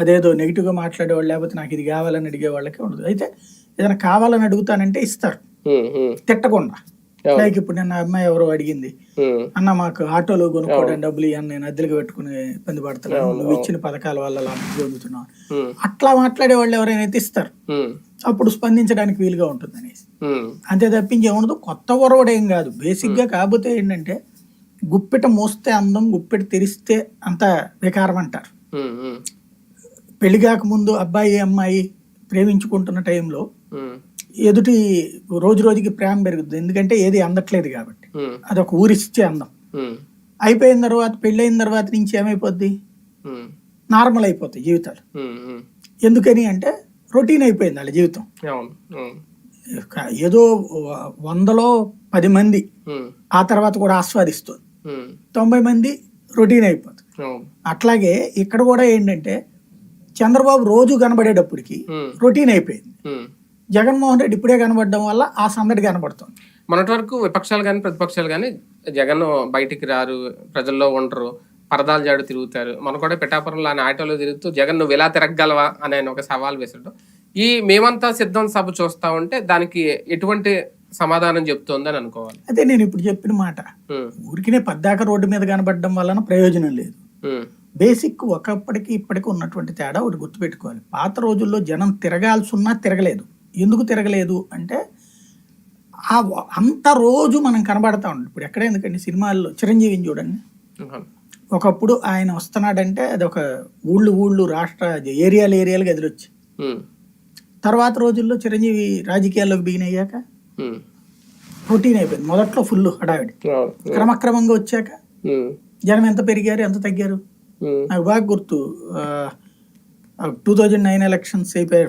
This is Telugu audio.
అదేదో నెగిటివ్ గా మాట్లాడేవాళ్ళు లేకపోతే నాకు ఇది కావాలని అడిగే వాళ్ళకి ఉండదు. అయితే ఏదైనా కావాలని అడుగుతానంటే ఇస్తారు తిట్టకుండా. లైక్ ఇప్పుడు నిన్న అమ్మాయి ఎవరో అడిగింది, అన్న మాకు ఆటోలు కొనుక్కోవడానికి డబ్బులు ఇవ్వని, నేను అద్దెలుగా పెట్టుకుని ఇబ్బంది పడుతున్నాను, నువ్వు ఇచ్చిన పథకాల వల్ల లాభం పొందుతున్నావు, అట్లా మాట్లాడే వాళ్ళు ఎవరైనా ఇస్తారు, అప్పుడు స్పందించడానికి వీలుగా ఉంటుంది అనేసి. అంతే తప్పించి ఏముండదు. కొత్త ఒరవడు ఏం కాదు బేసిక్ గా. కాకపోతే ఏంటంటే గుప్పెట మోస్తే అందం, గుప్పెట తెరిస్తే అంత వికారం అంటారు. పెళ్లి కాక ముందు అబ్బాయి అమ్మాయి ప్రేమించుకుంటున్న టైంలో ఎదుటి రోజు రోజుకి ప్రేమ పెరుగుతుంది, ఎందుకంటే ఏది అందట్లేదు కాబట్టి. అదొక ఊరిచ్చే అందం. అయిపోయిన తర్వాత పెళ్ళైన తర్వాత నుంచి ఏమైపోద్ది, నార్మల్ అయిపోతాయి జీవితాలు. ఎందుకని అంటే రొటీన్ అయిపోయింది వాళ్ళ జీవితం. ఏదో 100లో 10 మంది ఆ తర్వాత కూడా ఆస్వాదిస్తుంది, 90 మంది రొటీన్ అయిపోతుంది. అట్లాగే ఇక్కడ కూడా ఏంటంటే చంద్రబాబు రోజు కనబడేటప్పటికి రొటీన్ అయిపోయింది. జగన్మోహన్ రెడ్డి ఇప్పుడే కనబడడం వల్ల ఆ సందడి కనబడుతుంది. మొన్నటి వరకు విపక్షాలు కానీ ప్రతిపక్షాలు కానీ జగన్ బయటికి రారు, ప్రజల్లో ఉండరు, పరదాలు జాడు తిరుగుతారు. మన కూడా పిఠాపురంలో ఆయన ఆటోలో తిరుగుతూ జగన్ నువ్వు ఇలా తిరగగలవా అని ఆయన ఒక సవాల్ వేసాడు. ఈ మేమంతా సిద్ధం సభ చూస్తా ఉంటే దానికి ఎటువంటి సమాధానం చెప్తోందని అనుకోవాలి. అదే నేను ఇప్పుడు చెప్పిన మాట. ఊరికినే పద్దాక రోడ్డు మీద కనబడడం వలన ప్రయోజనం లేదు. బేసిక్ ఒకప్పటికి ఇప్పటికి ఉన్నటువంటి తేడా ఒకటి గుర్తుపెట్టుకోవాలి. పాత రోజుల్లో జనం తిరగాల్సి ఉన్నా తిరగలేదు. ఎందుకు తిరగలేదు అంటే అంత రోజు మనం కనబడతా ఉండి. ఇప్పుడు ఎక్కడ ఎందుకండి సినిమాల్లో చిరంజీవిని చూడండి, ఒకప్పుడు ఆయన వస్తున్నాడంటే అది ఒక ఊళ్ళు రాష్ట్ర ఏరియాలుగా ఎదురొచ్చి, తర్వాత రోజుల్లో చిరంజీవి రాజకీయాల్లోకి బిగిన్ అయ్యాక రొటీన్ అయిపోయింది. మొదట్లో ఫుల్ హడావిడి, క్రమక్రమంగా వచ్చాక జనం ఎంత పెరిగారు ఎంత తగ్గారు నాకు బాగా గుర్తు. 2009 ఎలక్షన్స్ అయిపోయారు.